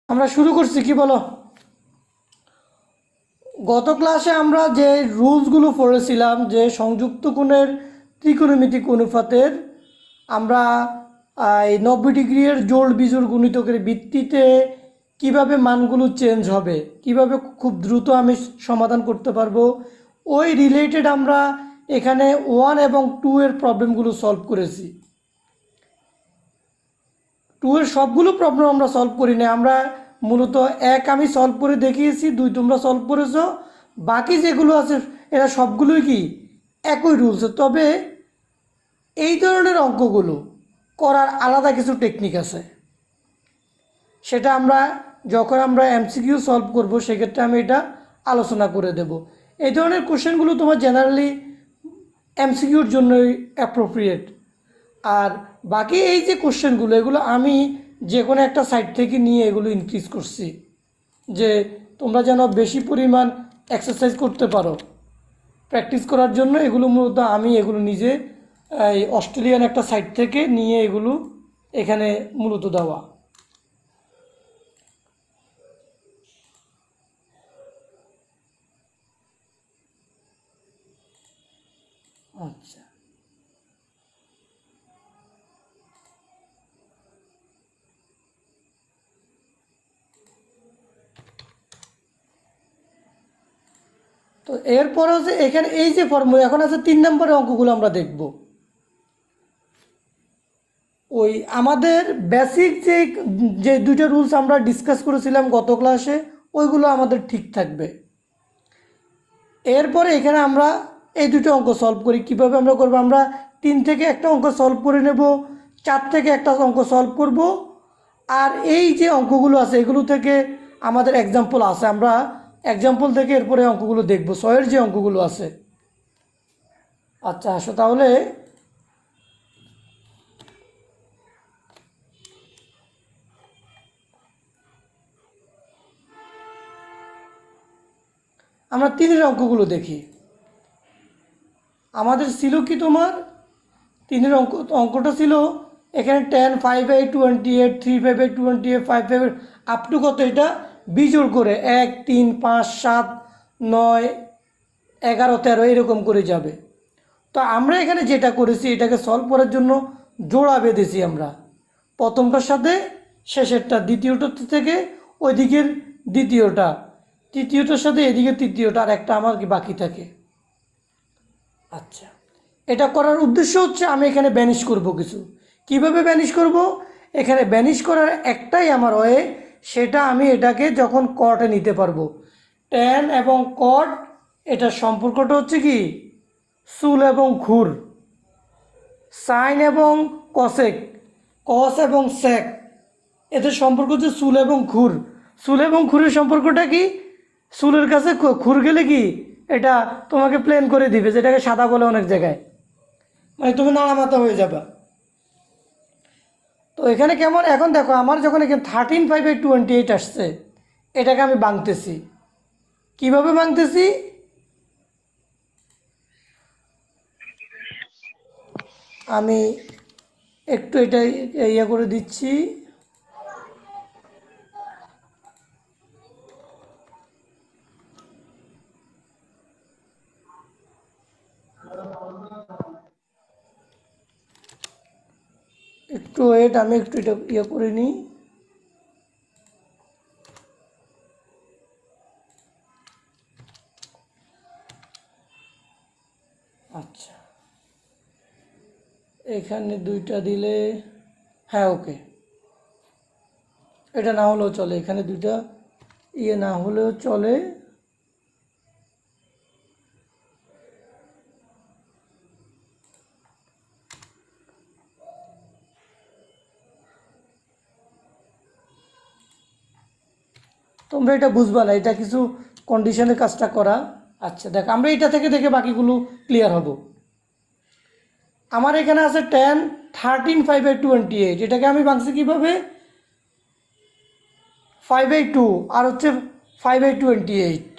আমরা শুরু করছি কি বলো। গত ক্লাসে আমরা যে রুলসগুলো পড়েছিলাম যে সংযুক্ত কোণের ত্রিকোণমিতিক অনুপাতের আমরা এই 90 ডিগ্রি এর জোড় বিজোড় গুণিতকের ভিত্তিতে কিভাবে মানগুলো চেঞ্জ হবে, কিভাবে খুব দ্রুত আমি সমাধান করতে পারবো, ওই রিলেটেড আমরা এখানে 1 এবং 2 এর প্রবলেমগুলো সলভ করেছি। 2 এর সবগুলো প্রবলেম আমরা সলভ করি না, আমরা মূলত 1 আমি সলভ করে দেখিয়েছি, 2 তোমরা সলভ করেছো, বাকি যেগুলো আছে এরা সবগুলোই কি একই রুলস। তবে এই ধরনের অঙ্কগুলো করার আলাদা কিছু টেকনিক আছে, সেটা আমরা যখন আমরা এমসিকিউ সলভ করব সেক্ষেত্রে আমি এটা আলোচনা করে দেব। এই ধরনের কোশ্চেনগুলো তোমার জেনারেলি এমসিকিউর জন্যই অ্যাপ্রোপ্রিয়েট। আর বাকি এই যে কোশ্চেনগুলো এগুলো আমি যে কোনো একটা সাইট থেকে নিয়ে এগুলো ইনক্রিজ করছি, যে তোমরা যেন বেশি পরিমাণ এক্সারসাইজ করতে পারো। প্র্যাকটিস করার জন্য এগুলো মূলত আমি এগুলো নিজে এই অস্ট্রেলিয়ান একটা সাইট থেকে নিয়ে এগুলো এখানে মূলত দেওয়া। আচ্ছা, তো এরপরে হচ্ছে এখানে এই যে ফর্মুলা এখন আছে 3 নম্বরের অঙ্কগুলো আমরা দেখব। ওই আমাদের বেসিক যে যে দুইটা রুলস আমরা ডিসকাস করেছিলাম গত ক্লাসে ওইগুলো আমাদের ঠিক থাকবে। এরপরে এখানে আমরা এই দুটো অঙ্ক সলভ করি। কিভাবে আমরা করব, আমরা 3 থেকে একটা অঙ্ক সলভ করে নেব, 4 থেকে একটা অঙ্ক সলভ করব, আর এই যে অঙ্কগুলো আছে এগুলো থেকে আমাদের এক্সাম্পল আছে, আমরা এক্সাম্পল থেকে এরপরে অঙ্কগুলো দেখব, 6 এর যে অঙ্কগুলো আছে। আচ্ছা আসো তাহলে আমরা 3 অঙ্কগুলো দেখি। আমাদের ছিল কি তোমার 3 অঙ্কটা ছিল এখানে 10, 5/28, 3/5/28, 5/5 আপ টু কত, এটা বিজোড় করে 1, 3, 5, 7, 9, 11, 13 এরকম করে যাবে। তো আমরা এখানে যেটা করেছি এটাকে সলভ করার জন্য জোড়া বেঁধেছি আমরা, প্রথমটার সাথে শেষেরটা, দ্বিতীয়টা থেকে ওই দিকের দ্বিতীয়টা, তৃতীয়টার সাথে এদিকে তৃতীয়টা, আর একটা আমার কি বাকি থাকে। আচ্ছা, এটা করার উদ্দেশ্য হচ্ছে আমি এখানে ব্যানিশ করব কিছু। কিভাবে ব্যানিশ করব, এখানে ব্যানিশ করার একটাই আমার ওয়ে, সেটা আমি এটাকে যখন কটে নিতে পারবো। ট্যান এবং কট এটার সম্পর্কটা হচ্ছে কি চুল এবং খুর, সাইন এবং কসেক, কস এবং সেক, এদের সম্পর্ক হচ্ছে চুল এবং খুর। চুল এবং খুরের সম্পর্কটা কি, চুলের কাছে খুর গেলে কি এটা তোমাকে প্লেন করে দিবে, যেটাকে সাদা বলে অনেক জায়গায়, মানে তুমি নাড়ামাতা হয়ে যাবে। তো এখানে কেমন, এখন দেখো আমার যখন এখানে 13/5/28 আসছে, এটাকে আমি ভাঙতেছি। কিভাবে ভাঙতেছি, আমি একটু এটা ইয়ে করে দিচ্ছি। একটু ওয়েট, আমি একটু এটা ইয়ে করে নিই। আচ্ছা, এখানে 2টা দিলে, হ্যাঁ ওকে, এটা না হলেও চলে, এখানে 2টা ইয়ে না হলেও চলে। তোমরা এটা বুঝবা না, এটা কিছু কন্ডিশনের কাজটা করা। আচ্ছা দেখ, আমরা এটা থেকে দেখে বাকিগুলো ক্লিয়ার হব। আমার এখানে আছে 10, 13/5/28, এটাকে আমি ভাঙছি কীভাবে, 5/2 আর হচ্ছে 5/28।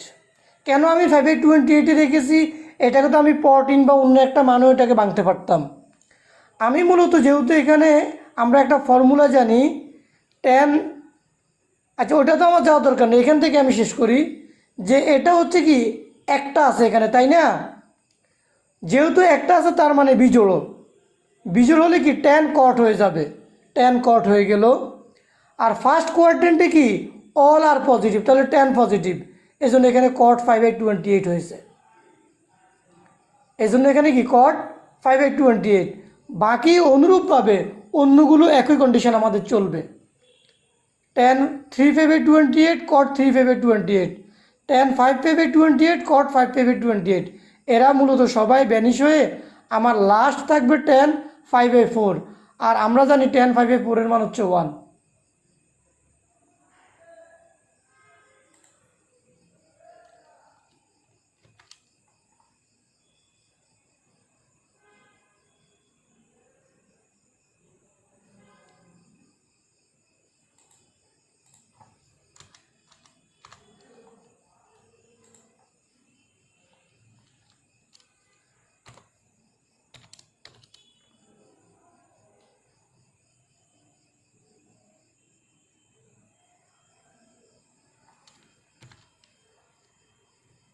কেন আমি 5/28 রেখেছি, এটাকে তো আমি 14 বা অন্য একটা মানও এটাকে ভাঙতে পারতাম। আমি মূলত যেহেতু এখানে আমরা একটা ফর্মুলা জানি, 10 আচ্ছা, ওটা তো আমার যাওয়ার দরকার নেই, এখান থেকে আমি শেষ করি যে এটা হচ্ছে কি একটা আছে এখানে, তাই না? যেহেতু একটা আছে তার মানে বিজোড়, বিজোড় হলে কি ট্যান কট হয়ে যাবে, ট্যান কট হয়ে গেল। আর ফার্স্ট কোয়াড্রেন্টে কি অল আর পজিটিভ, তাহলে ট্যান পজিটিভ, এই জন্য এখানে কট 5/28 হয়েছে। এই জন্য এখানে কি কট 5/28। বাকি অনুরূপভাবে অন্যগুলো একই কন্ডিশন আমাদের চলবে। ট্যান 3/28 কট 3/28, ট্যান 5/28 কট 5/28, এরা মূলত সবাই ভ্যানিশ হয়ে আমার লাস্ট থাকবে ট্যান 5/4। আর আমরা জানি ট্যান 5/4 এর মান হচ্ছে 1।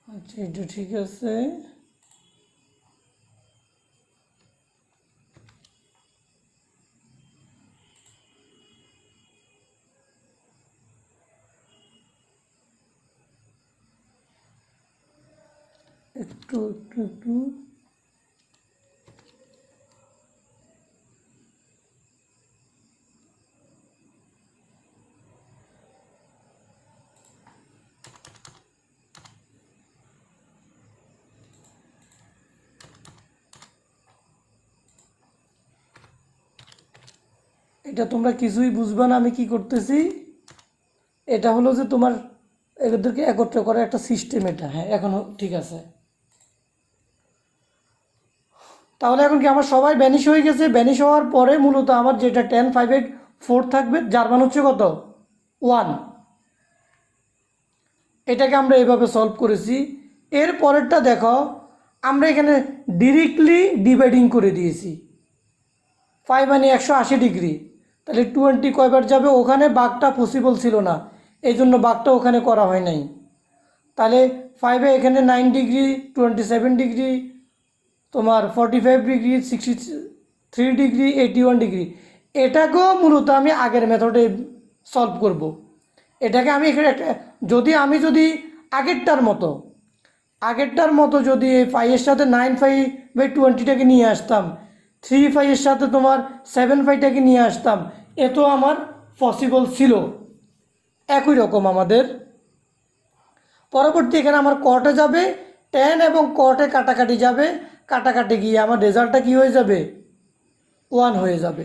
আচ্ছা, এটা ঠিক আছে। একটু একটু একটু এটা তোমরা কিছুই বুঝবে না আমি কি করতেছি। এটা হলো যে তোমার এদেরকে একত্র করার একটা সিস্টেম এটা। হ্যাঁ, এখন ঠিক আছে। তাহলে এখন কি আমার সবাই ভ্যানিশ হয়ে গেছে। ভ্যানিশ হওয়ার পরে মূলত আমার যেটা 10/5/4 থাকবে, যার মান হচ্ছে কত 1। এটাকে আমরা এইভাবে সলভ করেছি। এর পরেরটা দেখো, আমরা এখানে ডিরেক্টলি ডিভাইডিং করে দিয়েছি। 5 মানে 180 ডিগ্রি, তাহলে 20 কয়বার যাবে, ওখানে বাঘটা পসিবল ছিল না, এই জন্য বাঘটা ওখানে করা হয় নাই। তাহলে 5-এ এখানে 9 ডিগ্রি, 27 ডিগ্রি, তোমার 45 ডিগ্রি, 63 ডিগ্রি, 81 ডিগ্রি। এটাকেও মূলত আমি আগের মেথডে সলভ করব। এটাকে আমি এখানে একটা, যদি আগেরটার মতো যদি এই 5-এর সাথে 9/5/20টাকে নিয়ে আসতাম, 3/5-এর সাথে তোমার 7/5টাকে নিয়ে আসতাম, এ তো আমার পসিবল ছিল। একই রকম আমাদের পরবর্তী এখানে আমার কটে যাবে, ট্যান এবং কটে কাটাকাটি যাবে, কাটাকাটি গিয়ে আমার রেজাল্টটা কি হয়ে যাবে 1 হয়ে যাবে।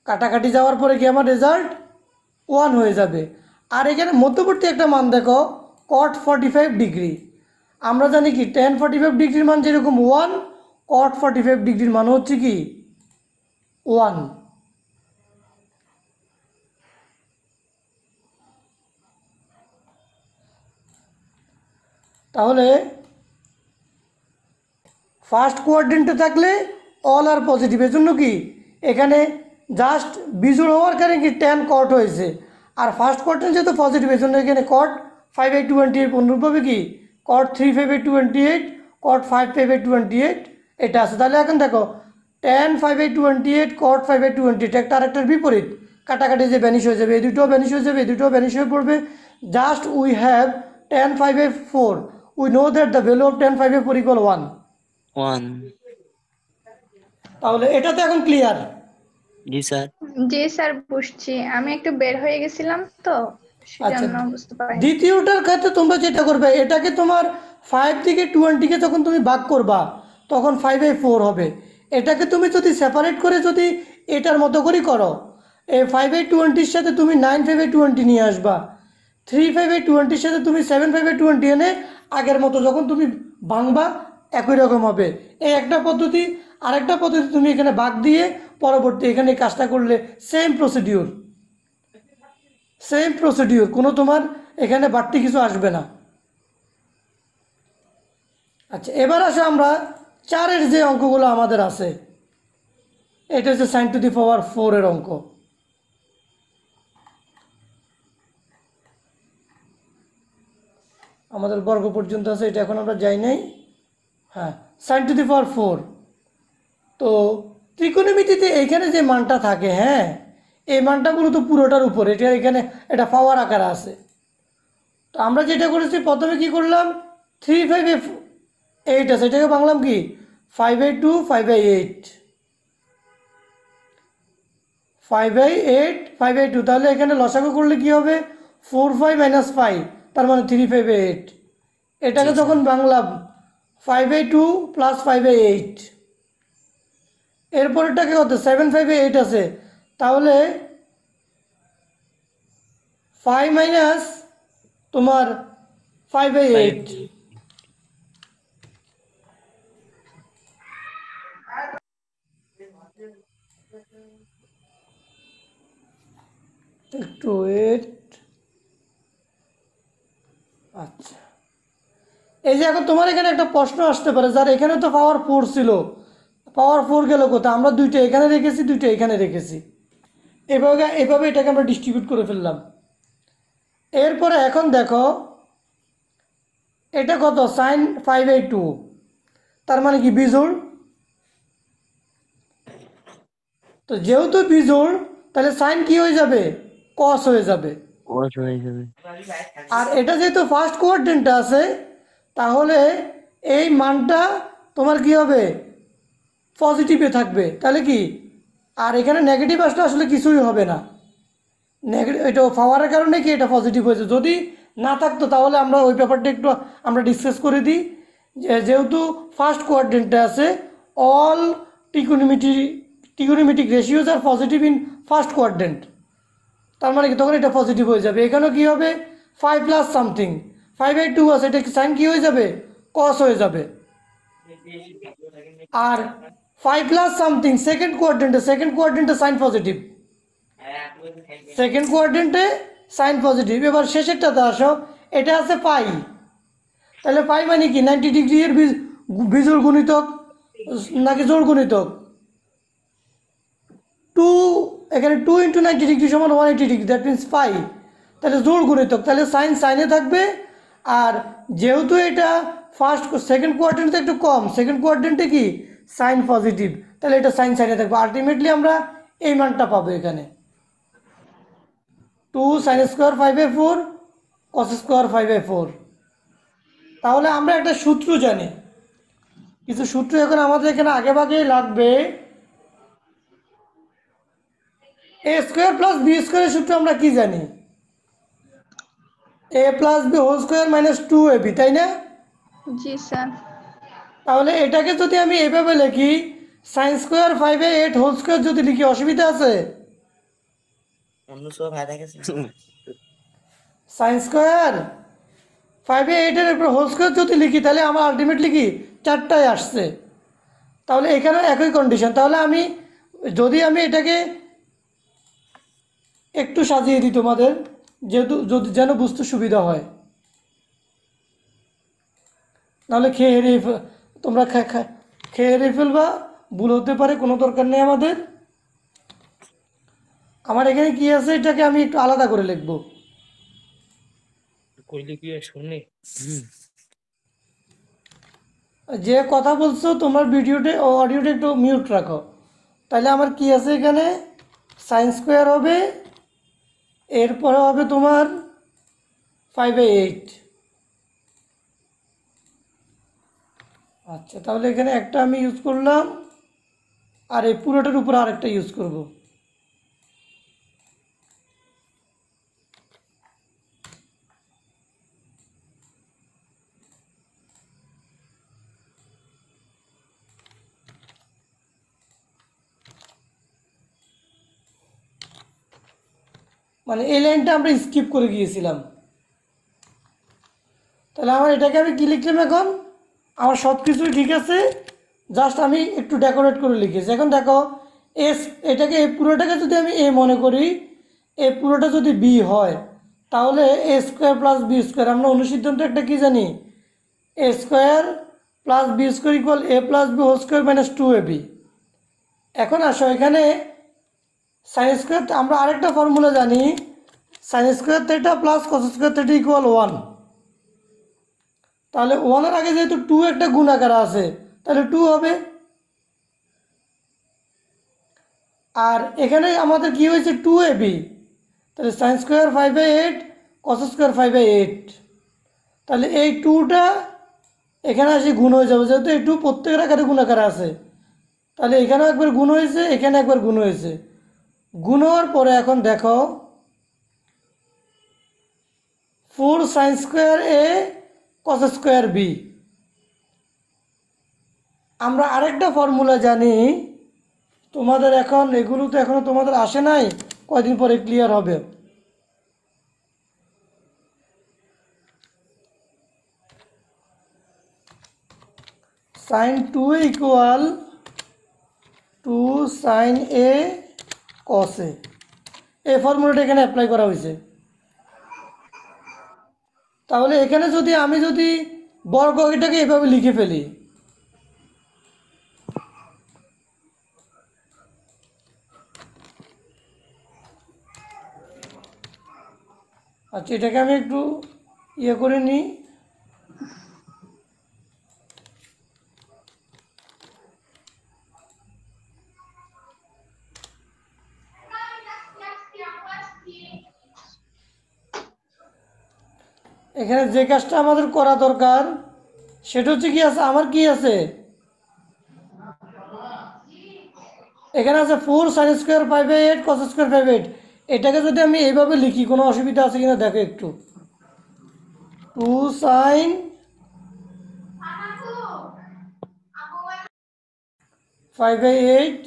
কাটাকাটি যাওয়ার পরে কি আমার রেজাল্ট 1 হয়ে যাবে। আর এখানে মধ্যবর্তী একটা মান দেখো, কট 45 ডিগ্রি। আমরা জানি কি ট্যান 45 ডিগ্রির মান যেরকম 1, কট 45 ডিগ্রির মান হচ্ছে কি 1। তাহলে ফার্স্ট কোয়াড্রেন্টে থাকলে অল আর পজিটিভ, এর জন্য কি এখানে জাস্ট বিজোড় হওয়ার কারণে কি ট্যান কট হয়েছে। আর ফার্স্ট কোয়াড্রেন্ট যেহেতু পজিটিভ, এর জন্য এখানে কট 5/28 অনুরূপভাবে কি কট 3/28, কট 5/28 এটা আছে। তাহলে এখন দেখো ট্যান 5/28, কট 5/28 একটা আরেকটার বিপরীত, কাটাকাটি যে ভ্যানিশ হয়ে যাবে, এই দুটোও ভ্যানিশ হয়ে যাবে, এই দুটোও ভ্যানিশ হয়ে পড়বে। Just we have tan 5/4, we know that the value of tan 5/4 = 1। 1। তাহলে এটা তো এখন ক্লিয়ার। জি স্যার। জি স্যার, বুঝছি। আমি একটু বের হয়ে গেছিলাম তো, আচ্ছা, সেজন্য বুঝতে পারিনি। দ্বিতীয়টার ক্ষেত্রে তোমরা যেটা করবে, এটাকে তোমার 5 থেকে 20কে যখন তুমি ভাগ করবা তখন 5/4 হবে। এটাকে তুমি যদি সেপারেট করে যদি এটার মতো করেই করো, এই 5/20-র সাথে তুমি 9/20 নিয়ে আসবা, 3/20-র সাথে তুমি 7/20 এনে আগের মতো যখন তুমি ভাঙবা একই রকম হবে। এই একটা পদ্ধতি। আরেকটা পদ্ধতি, তুমি এখানে ভাগ দিয়ে পরবর্তী এখানে কাজটা করলে সেম প্রসিডিউর, কোনো তোমার এখানে বাড়তি কিছু আসবে না। আচ্ছা, এবার আসে আমরা 4-এর যে অঙ্কগুলো আমাদের আছে, এটা হচ্ছে sin⁴ এর অঙ্ক। আমাদের বর্গ পর্যন্ত আছে, এটা এখন আমরা যাই নাই। হ্যাঁ, sin টু দি পাওয়ার 4। তো ত্রিকোণমিতিতে এইখানে যে মানটা থাকে, হ্যাঁ, এই মানটা মূলত পুরোটার উপরে, এটা এখানে এটা পাওয়ার আকারে আছে। তো আমরা যেটা করেছি প্রথমে কি করলাম, 3/8 আছে, এটাকে বাংলাম কি 5/2 5/8 5/8 5/2। তাহলে এখানে লসাগু করলে কি হবে, 4/5 - 5, তার মানে 3/8। এটাকে যখন বাংলাম 5/2 + 5/8, এরপরেরটাকে কত 7/8 আছে, তাহলে 5 মাইনাস তোমার 5/8, একটু ওয়েট। আচ্ছা, এই যে এখন তোমার এখানে একটা প্রশ্ন আসতে পারে, যার এখানে তো পাওয়ার 4 ছিল, পাওয়ার 4 গেল কোথায়? আমরা দুইটা এখানে রেখেছি, দুইটা এখানে রেখেছি, এভাবে এভাবে এটাকে আমরা ডিস্ট্রিবিউট করে ফেললাম। এরপরে এখন দেখো এটা কত, sin 5/2, তার মানে কি বিজোড়। তো যেহেতু বিজোড়, তাহলে সাইন কি হয়ে যাবে, কস হয়ে যাবে। cos হয়ে যাবে। আর এটা যেহেতু ফার্স্ট কোয়াড্রেন্টে আছে, তাহলে এই মানটা তোমার কি হবে, পজিটিভে থাকবে। তাহলে কি, আর এখানে নেগেটিভ আসলে আসলে কিছুই হবে না। নেগেটিভ এটা পাওয়ারের কারণে কি এটা পজিটিভ হয়েছে। যদি না থাকতো তাহলে আমরা ওই ব্যাপারটা একটু আমরা ডিসকাস করে দিই, যে যেহেতু ফার্স্ট কোয়াড্রেন্টে আছে, all trigonometric ratios are positive in first quadrant, তার মানে কি তখন এটা পজিটিভ হয়ে যাবে। এখানেও কি হবে, 5 প্লাস সামথিং 5/2 আছে, এটা সাইন কি হয়ে যাবে, কস হয়ে যাবে। আর 5 প্লাস সামথিং সেকেন্ড কোয়াড্রেন্টে সাইন পজিটিভ, সেকেন্ড কোয়াড্রেন্টে সাইন পজিটিভ। এবার শেষেরটাতে আসো, এটা আছে পাই, তাহলে পাই মানে কি 90 ডিগ্রি এর বিজোড় গুণিতক নাকি জোড় গুণিতক, 2, এখানে 2 × 90 ডিগ্রি = 180 ডিগ্রি, দ্যাট মিনস পাই, তাহলে জোড় গুণিতক, তাহলে সাইন সাইনে থাকবে। আর যেহেতু এটা সেকেন্ড কোয়াড্রেন্টে একটু কম, সেকেন্ড কোয়াড্রেন্টে কি সাইন পজিটিভ, তাহলে এটা সাইন সাইনে থাকবে। আলটিমেটলি আমরা এই মানটা পাবো এখানে, 2 sin² 5/4 cos² 5/4। তাহলে আমরা একটা সূত্র জানি, কিছু সূত্র এখন আমাদের এখানে আগে ভাগেই লাগবে। a² + b² এর সূত্র আমরা কি জানি, a + b² - 2ab, তাই না? জি স্যার। তাহলে এটাকে যদি আমি এইভাবে লিখি, sin² 5/8 যদি লিখি, অসুবিধা আছে? sin² 5/8 এর উপর হোল² যদি লিখি, তাহলে আমার আলটিমেটলি কি 4টায় আসছে। তাহলে এখানেও একই কন্ডিশন। তাহলে আমি যদি এটাকে একটু সাজিয়ে দিই তোমাদের, যেহেতু যদি যেন বুঝতে সুবিধা হয়, নাহলে তোমরা খেয়ে হেরিয়ে ফেলবা, ভুল হতে পারে, কোনো দরকার নেই আমাদের। আমার এখানে কি আছে, এটাকে আমি একটু আলাদা করে লিখবো। যে কথা বলছো তোমার ভিডিওতে ও অডিওটা একটু মিউট রাখো। তাহলে আমার কি আছে এখানে, sin² হবে, এরপরে হবে তোমার 5/8। আচ্ছা, তাহলে এখানে একটা আমি ইউজ করলাম, আর এই পুরোটার উপর আরেকটা ইউজ করব। মানে এই লাইনটা আমরা স্কিপ করে গিয়েছিলাম। তাহলে আমার এটাকে আমি কী লিখলাম, এখন আমার সব কিছুই ঠিক আছে, জাস্ট আমি একটু ডেকোরেট করে লিখেছি। এখন দেখো, এটাকে এই পুরোটাকে যদি আমি এ মনে করি, এই পুরোটা যদি বি হয়, তাহলে a² + b², আমরা অনুসিদ্ধান্ত একটা কি জানি, a² + b² = a + b² - 2ab। এখন আসো এখানে sin² আমরা আরেকটা ফর্মুলা জানি, sin² θ + cos² θ = 1। তাহলে ওয়ানের আগে যেহেতু টু একটা গুণাকার আছে, তাহলে টু হবে। আর এখানে আমাদের কি হয়েছে, টু এ বি, তাহলে সাইন স্কোয়ার 5/8 কস স্কোয়ার 5/8। তাহলে এই টুটা এখানে আসে গুণ হয়ে যাবে, যেহেতু এই টু প্রত্যেকের আকারে গুণাকারে আছে। তাহলে এখানে একবার গুণ হয়েছে, এখানে একবার গুণ হয়েছে। গুণ হওয়ার পরে এখন দেখো 4 সাইন স্কোয়ার এ কস স্কোয়ার বি। আমরা আরেকটা ফর্মুলা জানি, তোমাদের এখন এগুলো তো এখনো তোমাদের আসে নাই, কয়দিন পরে ক্লিয়ার হবে। Sine 2a equal to sine A cos A. এই ফর্মুলাটা এখানে অ্যাপ্লাই করা হয়েছে। তাহলে এখানে যদি আমি বর্গ এটাকে এভাবে লিখে ফেলি, আচ্ছা এটাকে আমি একটু ইয়ে করে নিই। এখানে যে কাজটা আমাদের করা দরকার সেটা হচ্ছে কি আছে, আমার কি আছে, এখানে আছে 4 সাইন স্কোয়ার 5/8 কস স্কোয়ার 5/8। এটাকে যদি আমি এইভাবে লিখি কোনো অসুবিধা আছে কিনা দেখো একটু। 2 সাইন 5/8,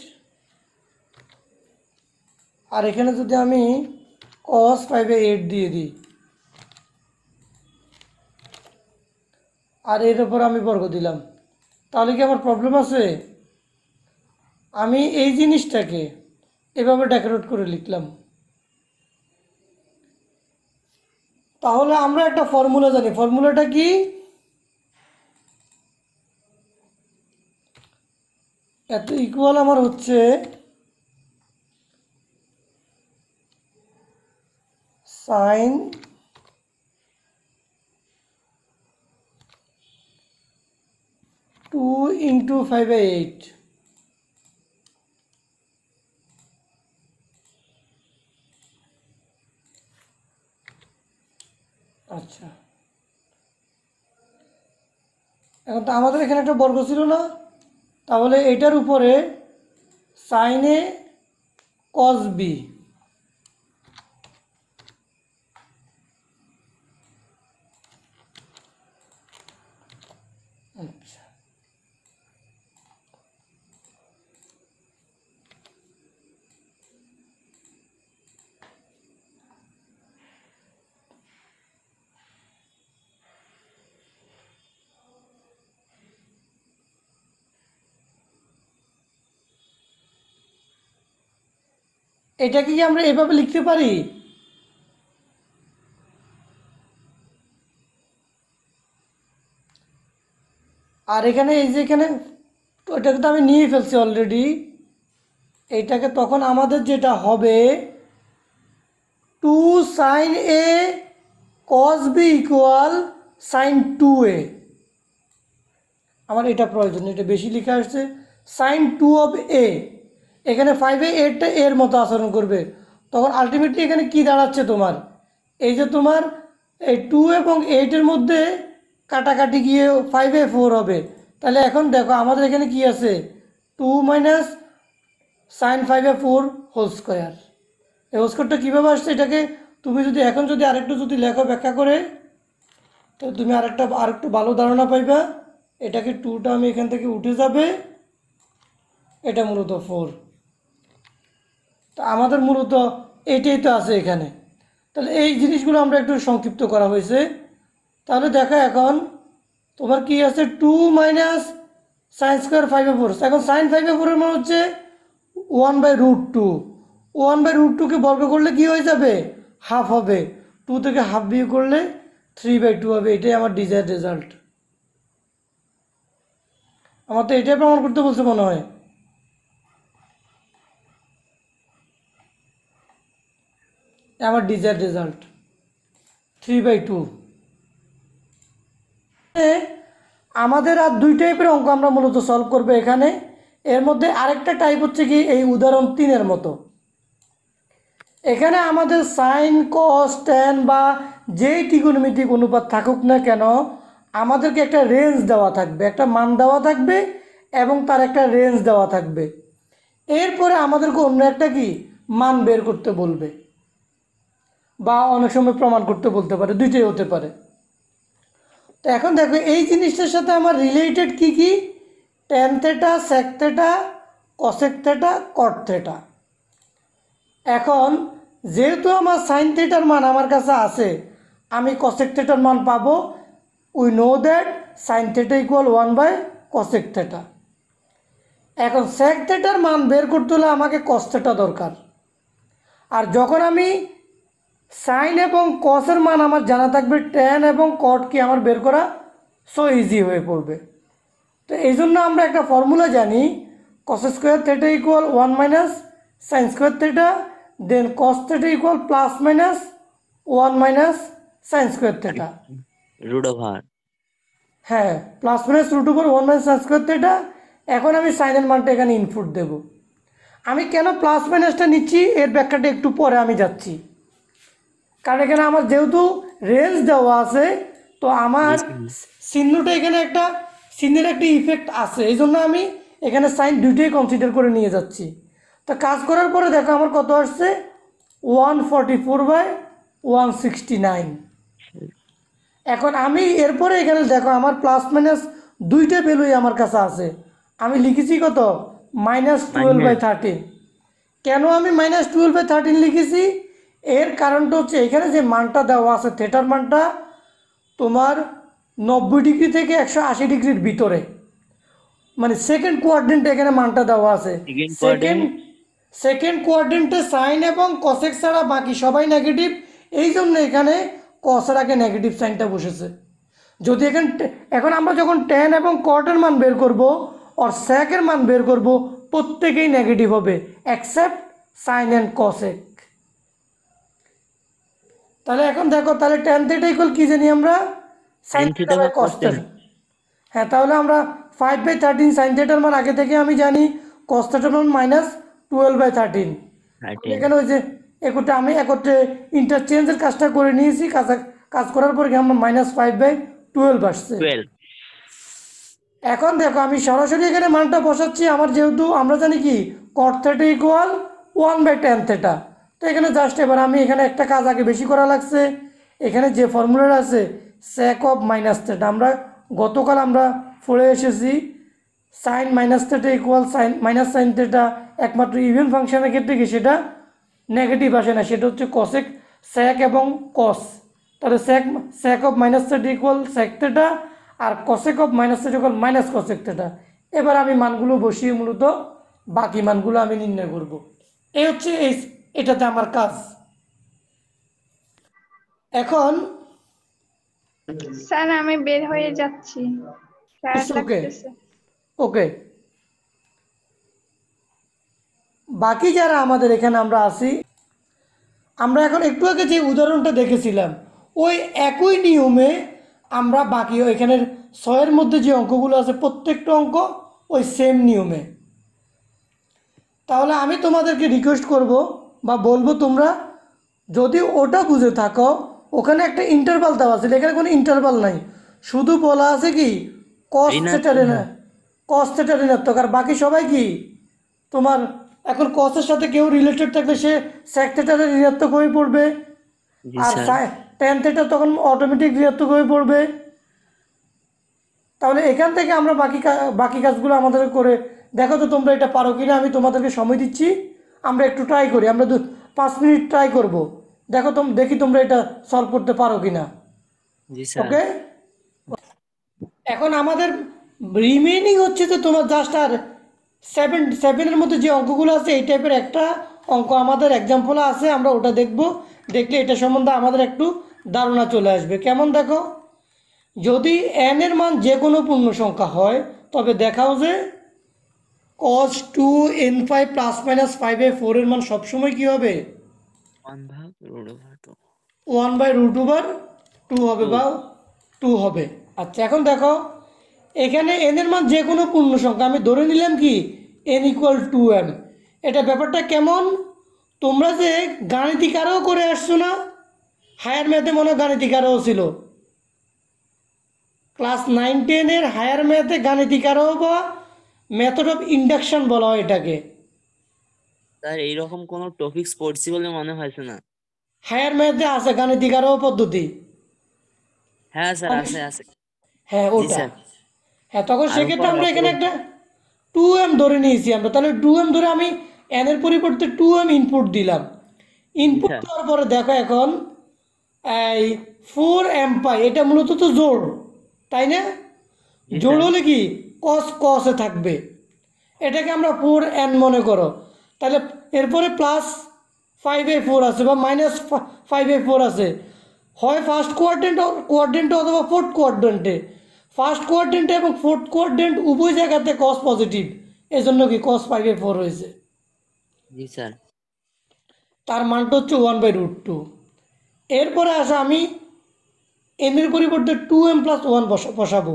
আর এখানে যদি আমি কস 5/8 দিয়ে দিই, আর এর উপর আমি বর্গ দিলাম, তাহলে কি আমার প্রবলেম আছে? আমি এই জিনিসটাকে এভাবে ডেকোরেট করে লিখলাম। তাহলে আমরা একটা ফর্মুলা জানি, ফর্মুলাটা কি, এত ইকুয়াল আমার হচ্ছে সাইন 2 ইন্টু 5/8। আচ্ছা, এখন তো আমাদের এখানে একটা বর্গ ছিল না, তাহলে এটার উপরে সাইনে কস বি। আচ্ছা, এটাকে কি আমরা এভাবে লিখতে পারি? আর এখানে এই যে এখানে ওইটাকে তো আমি নিয়ে ফেলছি অলরেডি। এইটাকে তখন আমাদের যেটা হবে 2 সাইন এ cos B equal sine 2a। আমার এটা প্রয়োজন, এটা বেশি লেখা আসছে, সাইন 2 অফ এ। এখানে 5/8টা এর মতো আচরণ করবে, তখন আলটিমেটলি এখানে কি দাঁড়াচ্ছে তোমার, এই যে তোমার এই 2 এবং 8-এর মধ্যে কাটাকাটি গিয়ে 5/4 হবে। তাহলে এখন দেখো আমাদের এখানে কি আছে, 2 মাইনাস সাইন 5/4 হোল স্কোয়ার। এই হোল স্কোয়ারটা কীভাবে আসছে, এটাকে তুমি যদি এখন আরেকটু লেখো ব্যাখ্যা করে, তো তুমি আরেকটু ভালো ধারণা পাইবা। এটাকে 2টা আমি এখান থেকে উঠে যাবে, এটা মূলত 4। তো আমাদের মূলত এটাই তো আছে এখানে। তাহলে এই জিনিসগুলো আমরা একটু সংক্ষিপ্ত করা হয়েছে। তাহলে দেখো এখন তোমার কি আছে, 2 মাইনাস সাইন স্কোয়ার 5/4। এখন সাইন 5/4-এর মানে হচ্ছে 1/√2। 1/√2কে বর্গ করলে কি হয়ে যাবে, হাফ হবে। 2 থেকে হাফ বিয়োগ করলে 3/2 হবে। এটাই আমার ডিজায়ার রেজাল্ট। আমার তো এটাই প্রমাণ করতে বলছে মনে হয়। আমার ডিজায়ার রেজাল্ট 3/2। আমাদের আর দুই টাইপের অঙ্ক আমরা মূলত সলভ করবো এখানে। এর মধ্যে আরেকটা টাইপ হচ্ছে কি এই উদাহরণ 3-এর মতো। এখানে আমাদের সাইন কস ট্যান বা যেই ত্রিকোণমিতিক অনুপাত থাকুক না কেন, আমাদেরকে একটা রেঞ্জ দেওয়া থাকবে, একটা মান দেওয়া থাকবে এবং তার একটা রেঞ্জ দেওয়া থাকবে। এরপরে আমাদেরকে অন্য একটা কি মান বের করতে বলবে, বা অনেক সময় প্রমাণ করতে বলতে পারে, দুইটাই হতে পারে। তো এখন দেখো এই জিনিসটার সাথে আমার রিলেটেড কি কি, tan theta, sec theta, cosec theta, cot theta. এখন যেহেতু আমার সাইন থেটার মান আমার কাছে আছে, আমি কসেক থেটার মান পাবো। We know that sine theta equal 1/কসেক থেটা। এখন সেক থেটার মান বের করতে হলে আমাকে কস থেটা দরকার। আর যখন আমি সাইন এবং কসের মান আমার জানা থাকবে, ট্যান এবং কট কি আমার বের করা সো ইজি হয়ে পড়বে। তো এই জন্য আমরা একটা ফর্মুলা জানি, cos square theta equal 1 - sine square theta, then cos theta equal +-1 - sine square theta. root over. হ্যাঁ, +-√1 - সাইন স্কোয়ার থেটা। এখন আমি সাইনের মানটা এখানে ইনপুট দেব। আমি কেন প্লাস মাইনাসটা নিচ্ছি এর ব্যাখ্যাটা একটু পরে আমি যাচ্ছি, কারণ এখানে আমার যেহেতু রেঞ্জ দেওয়া আছে, তো আমার চিহ্নটা এখানে একটা চিহ্নের একটা ইফেক্ট আছে, এই জন্য আমি এখানে সাইন দুইটাই কনসিডার করে নিয়ে যাচ্ছি। তো কাজ করার পরে দেখো আমার কত আসছে, 144/169। এখন আমি এরপরে এখানে দেখো আমার প্লাস মাইনাস দুইটা ভ্যালুই আমার কাছে আছে। আমি লিখেছি কত, -12/13। কেন আমি -12/13 লিখেছি, এর কারণটা হচ্ছে এখানে যে মানটা দেওয়া আছে থেটার মানটা তোমার 90 ডিগ্রি থেকে 180 ডিগ্রির ভিতরে, মানে সেকেন্ড কোয়াড্রেন্টে এখানে মানটা দেওয়া আছে। সেকেন্ড কোয়াড্রেন্টে সাইন এবং কসেক ছাড়া বাকি সবাই নেগেটিভ, এই জন্য এখানে কসের আগে নেগেটিভ সাইনটা বসেছে। যদি এখন আমরা যখন ট্যান এবং কটের মান বের করব আর সেকের মান বের করব, প্রত্যেকেই নেগেটিভ হবে এক্সেপ্ট সাইন অ্যান্ড কসেক। তাহলে এখন দেখো, তাহলে ট্যান থেটা ইকুয়াল কি জানি আমরা, sine theta by cos theta. হ্যাঁ, তাহলে আমরা 5/13 সাইন থেটার মান আগে থেকে আমি জানি, কস থেটার মান -12/13। এখানে ওই যে আমি একত্রে ইন্টারচেঞ্জের কাজটা করে নিয়েছি, কাজ করার পরে আমরা -5/12 আসছে। এখন দেখো আমি সরাসরি এখানে মানটা বসাচ্ছি। আমার যেহেতু আমরা জানি কি কট থেটা ইকুয়াল 1/tan থেটা, তো এখানে জাস্ট এবার আমি এখানে একটা কাজ আগে বেশি করা লাগছে। এখানে যে ফর্মুলাটা আছে সেক অফ মাইনাস থেটা, আমরা গতকাল আমরা পড়ে এসেছি sine minus theta equal sine theta. একমাত্র ইভেন ফাংশনের ক্ষেত্রে কি সেটা নেগেটিভ আসে না, সেটা হচ্ছে কসেক, সেক এবং কস। তাহলে sec of minus theta equal sec theta, আর cosec of minus theta equal minus cosec theta. এবার আমি মানগুলো বসিয়ে মূলত বাকি মানগুলো আমি নির্ণয় করব। এই হচ্ছে এটাতে আমার কাজ। এখন স্যার আমি বের হয়ে যাচ্ছি, টায়ার্ড ওকে লাগতেছে। ওকে, বাকি যারা আমাদের এখানে আমরা আসি, আমরা এখন একটু আগে যে উদাহরণটা দেখেছিলাম ওই একই নিয়মে আমরা বাকি এখানের 6-এর মধ্যে যে অঙ্কগুলো আছে প্রত্যেকটা অঙ্ক ওই সেম নিয়মে। তাহলে আমি তোমাদেরকে রিকোয়েস্ট করব বা বলবো, তোমরা যদি ওটা বুঝে থাকো, ওখানে একটা ইন্টারভাল দেওয়া আছে, এখানে কোনো ইন্টারভাল নাই, শুধু বলা আছে কি কস থেটা ঋণাত্মক, আর বাকি সবাই কি তোমার। এখন কসের সাথে কেউ রিলেটেড থাকলে সে সেক থেটারে ঋণাত্মক হয়ে পড়বে, আর ট্যান থেটা তখন অটোমেটিক ঋণাত্মক হয়ে পড়বে। তাহলে এখান থেকে আমরা বাকি কাজগুলো আমাদের করে দেখো তো তোমরা এটা পারো কিনা। আমি তোমাদেরকে সময় দিচ্ছি, আমরা একটু ট্রাই করি, আমরা 5 মিনিট ট্রাই করব। দেখো দেখি তোমরা এটা সলভ করতে পারো কিনা। ওকে, এখন আমাদের রিমেইনিং হচ্ছে যে তোমার জাস্ট আর 7-এর মধ্যে যে অঙ্কগুলো আছে এই টাইপের একটা অঙ্ক আমাদের এক্সাম্পল আছে, আমরা ওটা দেখলে এটা সম্বন্ধে আমাদের একটু ধারণা চলে আসবে। কেমন দেখো, যদি n এর মান যে কোনো পূর্ণ সংখ্যা হয় তবে দেখাও যে cos 2n5 ± 5/4 এর মান সবসময় কি হবে, 1/√2 1/√2 হবে বা 2 হবে। আচ্ছা এখন দেখো এখানে এন এর মান যে কোনো পূর্ণ সংখ্যা আমি ধরে নিলাম কি এন ইকুয়াল টু এম। এটা ব্যাপারটা কেমন, তোমরা যে গাণিতিক আরও করে আসছো না, হায়ার ম্যাথে মনে হয় গাণিতিক আরও ছিল, ক্লাস 9-10-এর হায়ার ম্যাথে গাণিতিক আরও বা মেথড অফ ইন্ডাকশন বলা হয় এটাকে। স্যার এইরকম কোনো টপিকস পড়ছি বলে মনে হয়েছে না। হায়ার ম্যাথে আছে গাণিতিক আরও পদ্ধতি। হ্যাঁ স্যার, আমি আছে আছে। হ্যাঁ জি ওটা। স্যার। হ্যাঁ তখন আরো সেক্ষেত্রে পড়া আমরা এখানে পড়- একটা টু এম ধরে নিয়েছি আমরা, তাহলে টু এম ধরে আমি এন এর পরিবর্তে টু এম ইনপুট দিলাম। জি ইনপুট স্যার। দেওয়ার পরে দেখো এখন এই ফোর এম পাই, এটা মূলত তো জোড়, তাই না? জি জোড় স্যার। হলে কি কস কসে থাকবে, এটাকে আমরা ফোর এন মনে করো। তাহলে এরপরে প্লাস 5/4 আছে বা মাইনাস 5/4 আছে, হয় ফার্স্ট কোয়াড্রেন্টে অথবা ফোর্থ কোয়াড্রেন্টে। ফার্স্ট কোয়াড্রেন্টে এবং ফোর্থ কোয়াড্রেন্ট উভয় জায়গাতে কস পজিটিভ, এজন্য কি কস 5/4 হয়েছে। জি স্যার। তার মানটা হচ্ছে 1/√2। এরপরে আসা আমি এম এর পরিবর্তে 2m+1 বসাবো।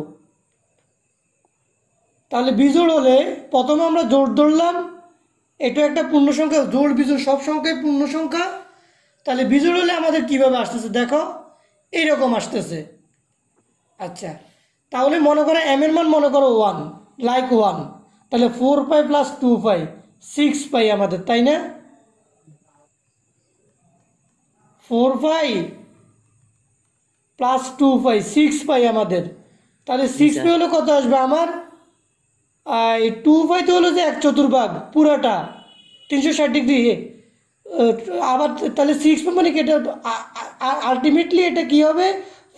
তাহলে বিজোড় হলে প্রথমে আমরা জোড় ধরলাম, এটা একটা পূর্ণ সংখ্যা, জোড় বিজোড় সব সংখ্যাই পূর্ণ সংখ্যা। তাহলে বিজোড় হলে আমাদের কিভাবে আসতেছে দেখো, এইরকম আসতেছে। আচ্ছা তাহলে মনে করো এম এর মান মনে করো 1, লাইক 1, তাহলে 4 পাই প্লাস 2 পাই 6 পাই আমাদের, তাই না? 4 পাই প্লাস 2 পাই 6 পাই আমাদের। তাহলে জি 6 পাই স্যার। হলে কত আসবে আমার, এই 2 পাইতে হলো যে 1/4 পুরাটা 360 ডিগ্রি। আবার তাহলে 6 পাই মানে কি এটা আলটিমেটলি এটা কি হবে,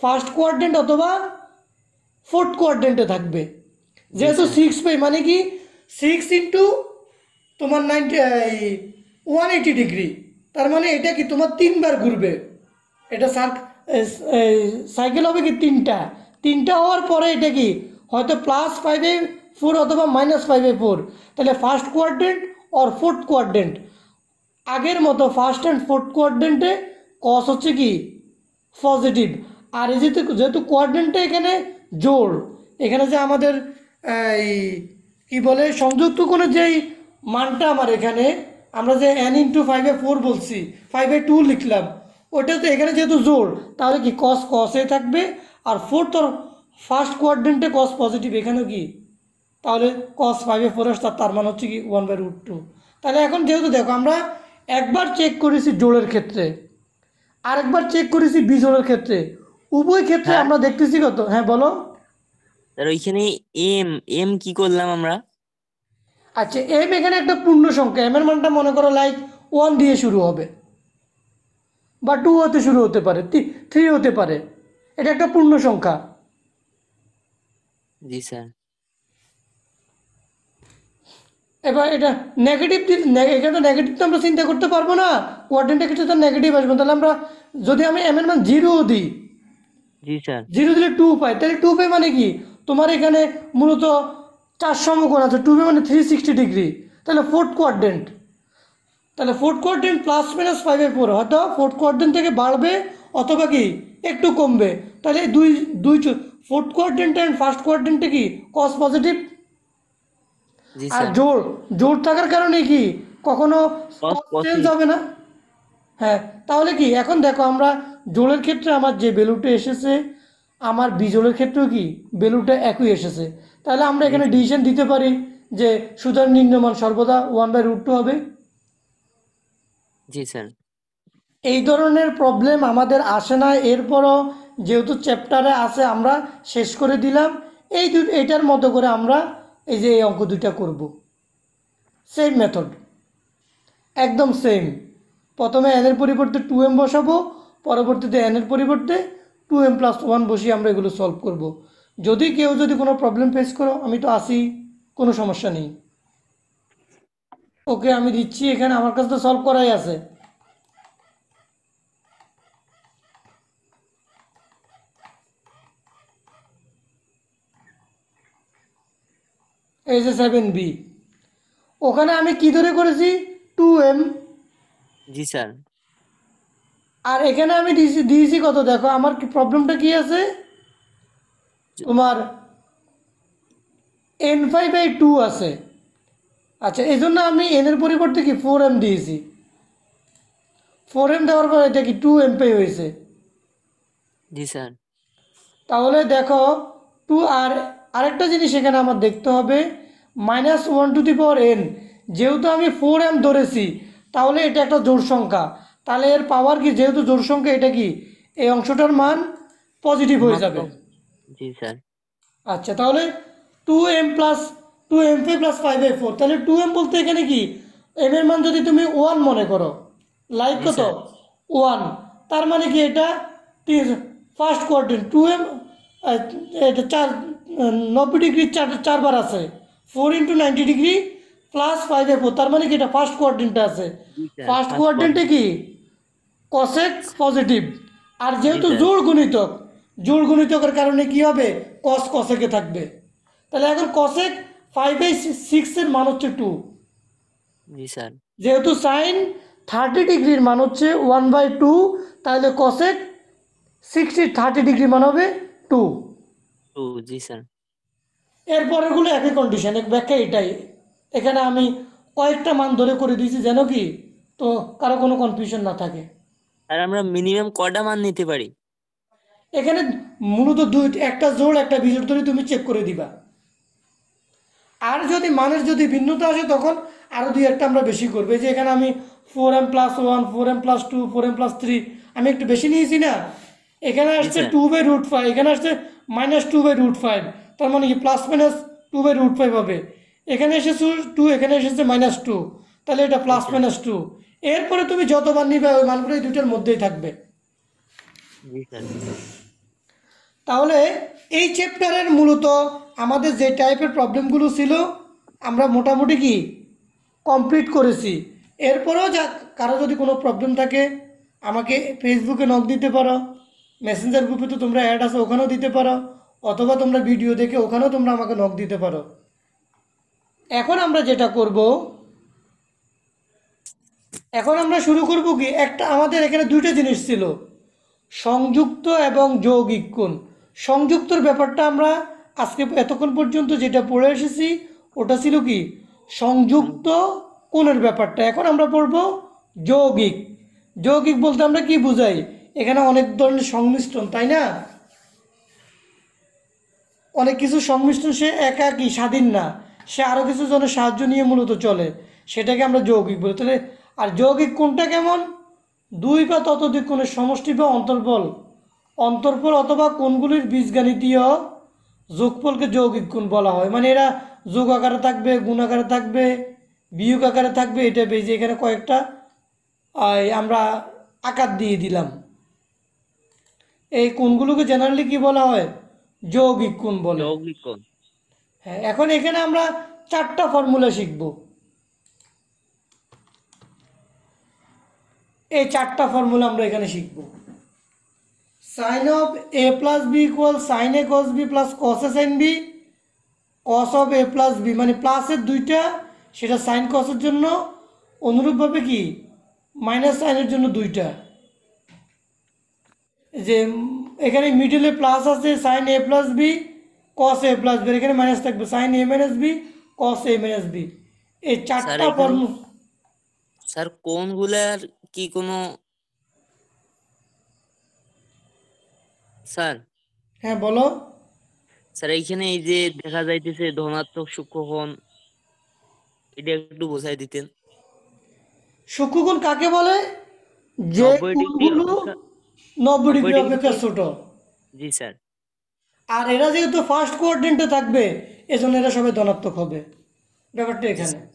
ফার্স্ট কোয়াড্রেন্ট অথবা ফোর্থ কোয়াড্রেন্টে থাকবে। জি যেহেতু স্যার। 6 পাই মানে কি 6 ইন্টু তোমার 180 ডিগ্রি, তার মানে এটা কি তোমার 3 বার ঘুরবে। এটা সাইকেল হবে কি তিনটা, তিনটা হওয়ার পরে এটা কি হয়তো +5/4 অথবা -5/4। তাহলে first quadrant or fourth quadrant, আগের মতো ফার্স্ট অ্যান্ড ফোর্থ কোয়াড্রেন্টে কস হচ্ছে কি পজিটিভ। আর এই যেহেতু যেহেতু কোয়াড্রেন্টটা এখানে জোড়, এখানে যে আমাদের এই কি বলে সংযুক্ত কোণের যেই মানটা আমার এখানে, আমরা যে n×5/4 বলছি, 5/2 লিখলাম, ওটা তো এখানে যেহেতু জোড়, তাহলে কি কস কসে থাকবে। আর ফোর্থ আর ফার্স্ট কোয়াড্রেন্টে কস পজিটিভ, এখানেও কি, তাহলে কস 5/4 আসছে, তার মান হচ্ছে কি 1/√2। তাহলে এখন যেহেতু দেখো আমরা একবার চেক করেছি জোড়ের ক্ষেত্রে, আরেকবার চেক করেছি বিজোড়ের ক্ষেত্রে, উভয় ক্ষেত্রে স্যার, আমরা দেখতেছি কত, হ্যাঁ বলো। স্যার ওইখানে এম এম কি করলাম আমরা? আচ্ছা এম এখানে একটা পূর্ণ সংখ্যা, এম এর মানটা মনে করো লাইক 1 দিয়ে শুরু হবে বা 2 হতে শুরু হতে পারে, 3 হতে পারে, এটা একটা পূর্ণ সংখ্যা। জি স্যার। এবার এটা নেগেটিভ, এখানে তো নেগেটিভ তো আমরা চিন্তা করতে পারবো না, কোয়াড্রেন্টের ক্ষেত্রে তো নেগেটিভ আসবে। তাহলে আমরা যদি আমি এম এর মান 0 দিই, জি স্যার। 0 দিলে 2 পাই, তাহলে 2 পাই মানে কি তোমার এখানে মূলত 4 সমকোণ আছে, 2 পাই মানে 360 ডিগ্রি, তাহলে ফোর্থ কোয়াড্রেন্ট। তাহলে ফোর্থ কোয়াড্রেন্ট +-5/4, হয়তো ফোর্থ কোয়াড্রেন্ট থেকে বাড়বে অথবা কি একটু কমবে। তাহলে দুই দুই ফোর্থ কোয়াড্রেন্ট অ্যান্ড ফার্স্ট কোয়াড্রেন্টে কি কস পজিটিভ। জি আর স্যার। জোর জোর থাকার কারণে কি কখনো কস কস চেঞ্জ কসই। হবে না। হ্যাঁ তাহলে কি এখন দেখো আমরা জোড়ের ক্ষেত্রে আমার যে ভ্যালুটা এসেছে, আমার বিজোড়ের ক্ষেত্রেও কি ভ্যালুটা একই এসেছে। তাহলে আমরা জি এখানে স্যার। ডিসিশন দিতে পারি যে সুতরাং নিম্নমান সর্বদা 1/√2 হবে। জি স্যার। এই ধরনের প্রবলেম আমাদের আসে না, এরপরও যেহেতু চ্যাপ্টারে আছে আমরা শেষ করে দিলাম। এইটার মতো করে আমরা এই যে এই অঙ্ক দুইটা করব, সেম মেথড, একদম সেম। প্রথমে n এর পরিবর্তে 2m বসাবো, পরবর্তীতে n এর পরিবর্তে 2m+1 বসিয়ে আমরা এগুলো সলভ করব। যদি কেউ যদি কোনো প্রবলেম ফেস করো আমি তো আসি, কোনো সমস্যা নেই। ওকে আমি দিচ্ছি, এখানে আমার কাছে তো সলভ করাই আছে। এই যে 7b, ওখানে আমি কি ধরে করেছি 2m, জি স্যার। আর এখানে আমি দিয়েছি কত, দেখো আমার কি প্রবলেমটা কি আছে, তোমার n5/2 আছে। আচ্ছা, এই জন্য আমি n এর পরিবর্তে কি 4m দিয়েছি। 4m দেওয়ার পর এটা কি 2m হয়েছে। জি স্যার। তাহলে দেখো আর আরেকটা জিনিস এখানে আমার দেখতে হবে, -1n, যেহেতু আমি 4m ধরেছি তাহলে এটা একটা জোড় সংখ্যা, তাহলে এর পাওয়ার কি, যেহেতু জোড় সংখ্যা এটা কি এই অংশটার মান পজিটিভ হয়ে যাবে। জি স্যার। আচ্ছা, তাহলে 2m প্লাস 2m5 প্লাস 5/4, তাহলে 2m বলতে এখানে কি m এর মান যদি তুমি 1 মনে করো, লাইক জি কত স্যার। 1, তার মানে কি এটা ফার্স্ট কোয়াড্রেন্ট 2m, এটা 90 ডিগ্রি চারবার আছে, 4 × 90 ডিগ্রি প্লাস 5/4, তার মানে কি এটা ফার্স্ট কোয়াড্রেন্টে আছে। জি স্যার, ফার্স্ট ফার্স্ট কোয়াড্রেন্টে কি কসেক পজিটিভ, আর জি যেহেতু স্যার। জোড় গুণিতকের কারণে কি হবে, কস কসেকে থাকবে। তাহলে এখন কসেক 5/6 এর মান হচ্ছে 2, জি স্যার। যেহেতু সাইন 30 ডিগ্রির মান হচ্ছে 1/2, তাহলে কসেক 30 ডিগ্রি মান হবে 2। জি স্যার। এরপরেরগুলো একই কন্ডিশন, এক ব্যাখ্যা এটাই। এখানে আমি কয়েকটা মান ধরে করে দিয়েছি যেন কি তো কারো কোনো কনফিউশন না থাকে। আর আমরা মিনিমাম কয়টা মান নিতে পারি? এখানে মূলত একটা জোড় একটা বিজোড় ধরে তুমি চেক করে দিবা, আর যদি মানের যদি ভিন্নতা আসে তখন আরও দুই একটা আমরা বেশি করবো। এই যে এখানে আমি 4m+1, 4m+2, 4m+3 আমি একটু বেশি নিয়েছি না, এখানে আসছে স্যার। 2/5, এখানে আসছে -2/5, তার মানে কি +-2/5 হবে। এখানে এসেছে 2, এখানে এসেছে -2, তাহলে এটা +-2। এরপরে তুমি যতবার নিবে ওই মানগুলো এই দুটোর মধ্যেই থাকবে। জি স্যার। তাহলে এই চ্যাপ্টারের মূলত আমাদের যে টাইপের প্রবলেমগুলো ছিল আমরা মোটামুটি কি কমপ্লিট করেছি। এরপরেও যা কারো যদি কোনো প্রবলেম থাকে আমাকে ফেসবুকে নক দিতে পারো, মেসেঞ্জার গ্রুপে তো তোমরা অ্যাড আছো ওখানেও দিতে পারো, অথবা তোমরা ভিডিও দেখে ওখানেও তোমরা আমাকে নক দিতে পারো। এখন আমরা যেটা করব, এখন আমরা শুরু করব কি একটা, আমাদের এখানে দুইটা জিনিস ছিল, সংযুক্ত এবং যৌগিক কোণ। সংযুক্তর ব্যাপারটা আমরা আজকে এতক্ষণ পর্যন্ত যেটা পড়ে এসেছি ওটা ছিল কি সংযুক্ত কোণের ব্যাপারটা। এখন আমরা পড়ব যৌগিক। যৌগিক বলতে আমরা কি বুঝাই, এখানে অনেক ধরনের সংমিশ্রণ, তাই না, অনেক কিছু সংমিশ্রণ, সে একাকী স্বাধীন না, সে আরও কিছু জনের সাহায্য নিয়ে মূলত চলে, সেটাকে আমরা যৌগিক বলি। তাহলে আর যৌগিক কোণটা কেমন, দুই বা ততোধিক কোণের সমষ্টি বা অন্তর্পল অথবা কোণগুলির বীজগণিতীয় যোগফলকে যৌগিক কোণ বলা হয়। মানে এরা যোগ আকারে থাকবে, গুণ আকারে থাকবে, বিয়োগ আকারে থাকবে, এটা বেজে এখানে কয়েকটা আমরা আকার দিয়ে দিলাম। এই কোণগুলোকে জেনারেলি কি বলা হয়, যৌগিক কোণ বলে। যৌগিক কোণ। হ্যাঁ, এখন এখানে আমরা 4টা ফর্মুলা শিখব। এই 4টা ফর্মুলা আমরা এখানে শিখব। Sine of a plus b equal sine A cos b plus cos a sine b, cos of A plus b মানে প্লাসের দুইটা, সেটা সাইন কসের জন্য, অনুরূপভাবে কি মাইনাস সাইনের জন্য দুইটা। যে এখানে মিডলে প্লাস আছে sign A plus B cos A plus B, এখানে মাইনাস থাকবে sign A minus B cos A minus B. এই স্যার 4টা এখানে স্যার কোণগুলার কি কোনো স্যার? হ্যাঁ বলো। স্যার এইখানে এই যে দেখা যাইতেছে ধনাত্মক সূক্ষ্মকোণ, এটা একটু বোঝাই দিতেন। সূক্ষ্মকোণ কাকে বলে, যে 90 ডিগ্রি কোণগুলো অপেক্ষা 90 ডিগ্রি 90 ডিগ্রি অপেক্ষা ছোট, জি স্যার। আর এরা যেহেতু ফার্স্ট কোয়াড্রেন্টে থাকবে এজন্য এরা সবাই ধনাত্মক হবে, ব্যাপারটা জি এখানে। স্যার।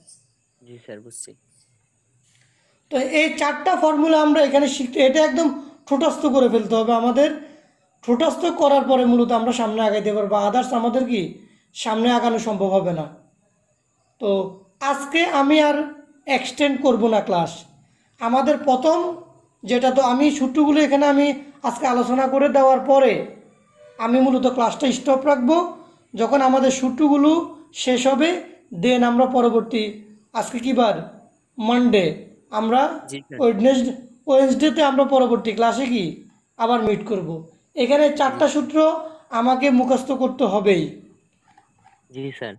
জি স্যার, বুঝছি। তো এই 4টা ফর্মুলা আমরা এখানে শিখতে, এটা একদম ঠোঁটস্থ করে ফেলতে হবে আমাদের। ঠোঁটস্থ করার পরে মূলত আমরা সামনে আগাইতে পারবো, আদার্স আমাদের কি সামনে আগানো সম্ভব হবে না। তো আজকে আমি আর এক্সটেন্ড করব না ক্লাস। আমাদের প্রথম যেটা, তো আমি সূত্রগুলো এখানে আমি আজকে আলোচনা করে দেওয়ার পরে আমি মূলত ক্লাসটা স্টপ রাখবো। যখন আমাদের সূত্রগুলো শেষ হবে দেন আমরা পরবর্তী, আজকে কী বার, মানডে, আমরা জি স্যার। ওয়েডনেসডেতে আমরা পরবর্তী ক্লাসে কি আবার মিট করব। এখানে 4টা সূত্র আমাকে মুখস্থ করতে হবেই। জি স্যার।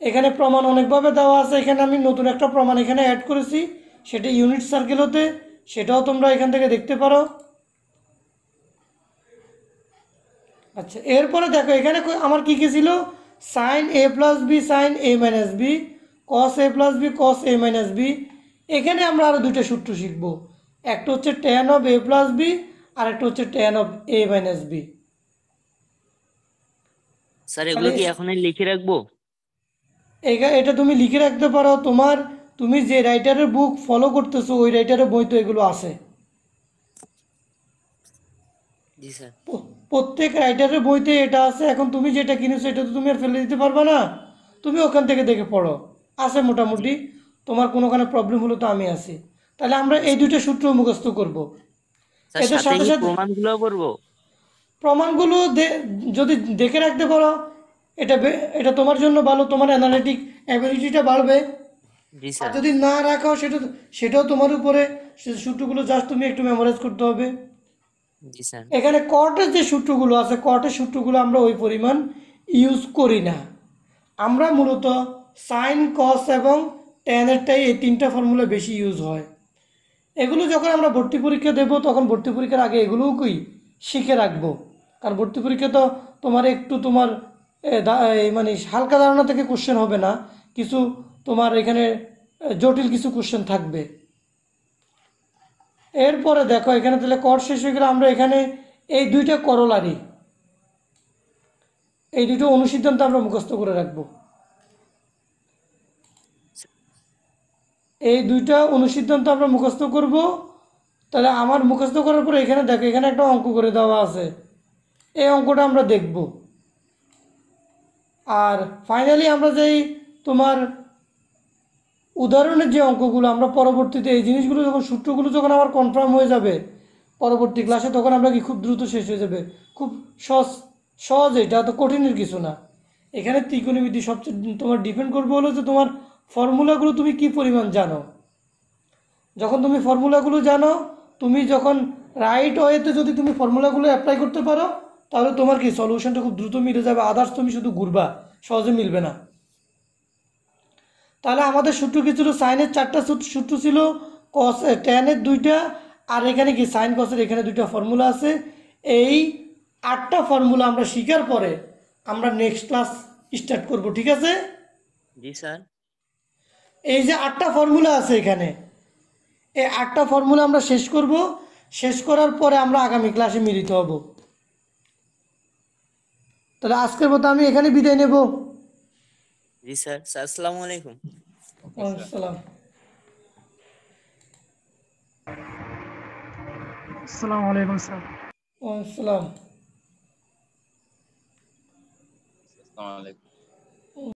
এখানে প্রমাণ অনেকভাবে দেওয়া আছে, এখানে আমি নতুন একটা প্রমাণ এখানে অ্যাড করেছি, সেটা ইউনিট সার্কেল হতে, সেটাও তোমরা এখান থেকে দেখতে পারো। আচ্ছা, এরপরে দেখো এখানে আমার কি কি ছিল, sine A plus B sine A minus B, cos A plus B cos A minus B. এখানে আমরা আরও দুইটা সূত্র শিখব, একটা হচ্ছে tan of A plus B আর একটা হচ্ছে tan of A minus B. Sir এগুলো তাহলে কি এখনই লিখে রাখবো? এটা তুমি লিখে রাখতে পারো, তুমি যে রাইটারের বুক ফলো করতেছো ওই রাইটারের বই তো এগুলো আছে। জি স্যার। প্রত্যেক রাইটারের বইতে এটা আছে। এখন তুমি যেটা কিনেছো এটা তো তুমি আর ফেলে দিতে পারবে না, তুমি ওখান থেকে দেখে পড়ো, আছে জি মোটামুটি। তোমার কোনোখানে প্রবলেম হলো তো আমি আছি। তাহলে আমরা জি এই স্যার। দুইটা সূত্র মুখস্থ করব। স্যার এদের সাথে সাথে কি সাথে প্রমাণগুলো করবো? প্রমাণগুলো যদি দেখে রাখতে পারো, এটা তোমার জন্য ভালো, তোমার অ্যানালিটিক অ্যাবিলিটিটা বাড়বে। জি আর স্যার। যদি না রাখো সেটাও তোমার উপরে, সে সূত্রগুলো জাস্ট তুমি একটু মেমোরাইজ করতে হবে। জি স্যার। এখানে কটের যে সূত্রগুলো আছে, কটের সূত্রগুলো আমরা ওই পরিমাণ ইউজ করি না। আমরা মূলত সাইন কস এবং ট্যানেরটাই, এই তিনটা ফর্মুলা বেশি ইউজ হয়। এগুলো যখন আমরা ভর্তি পরীক্ষা দেব তখন ভর্তি পরীক্ষার আগে এগুলোও শিখে রাখবো। কারণ ভর্তি পরীক্ষা তো তোমার একটু তোমার মানে হালকা ধারণা থেকে কোশ্চেন হবে না, কিছু তোমার এখানে জটিল কিছু কোশ্চেন থাকবে। এরপরে দেখো এখানে তাহলে কর শেষ হয়ে গেলে আমরা এখানে এই দুইটা করলারি, এই দুটো অনুসিদ্ধান্ত আমরা মুখস্থ করে রাখবো। এই দুইটা অনুসিদ্ধান্ত আমরা মুখস্থ করব। তাহলে আমার মুখস্থ করার পরে এখানে দেখো এখানে একটা অঙ্ক করে দেওয়া আছে, এই অঙ্কটা আমরা দেখব। আর ফাইনালি আমরা যেই তোমার উদাহরণের যে অঙ্কগুলো আমরা পরবর্তীতে এই জিনিসগুলো যখন সূত্রগুলো যখন আমার কনফার্ম হয়ে যাবে পরবর্তী জি ক্লাসে, স্যার। তখন আমরা কি খুব দ্রুত শেষ হয়ে যাবে। খুব সহজ, সহজ, এটা তো কঠিনের কিছু না। এখানে ত্রিকোণমিতি সবচেয়ে তোমার ডিপেন্ড করবে হলো যে তোমার ফর্মুলাগুলো তুমি কি পরিমাণ জানো। যখন তুমি ফর্মুলাগুলো জানো, তুমি যখন রাইট ওয়েতে যদি তুমি ফর্মুলাগুলো অ্যাপ্লাই করতে পারো, তাহলে তোমার কি সলিউশনটা খুব দ্রুত মিলে যাবে। আদার্স তুমি শুধু ঘুরবা, সহজে মিলবে না। তাহলে আমাদের সূত্র কি ছিল, সাইনের 4টা সূত্র ছিল, কস ট্যানের 2টা, আর এখানে কি সাইন কসের এখানে 2টা ফর্মুলা আছে। এই 8টা ফর্মুলা আমরা শিখার পরে আমরা নেক্সট ক্লাস স্টার্ট করব, ঠিক আছে? জি স্যার। এই যে 8টা ফর্মুলা আছে এখানে, এই 8টা ফর্মুলা আমরা শেষ করব। শেষ করার পরে আমরা আগামী ক্লাসে মিলিত হব। তাহলে আজকের মতো আমি এখানে বিদায় নেব। জি স্যার। স্যার আসসালামু আলাইকুম। আসসালাম। আসসালামু আলাইকুম স্যার। আসসালাম। আসসালামু আলাইকুম।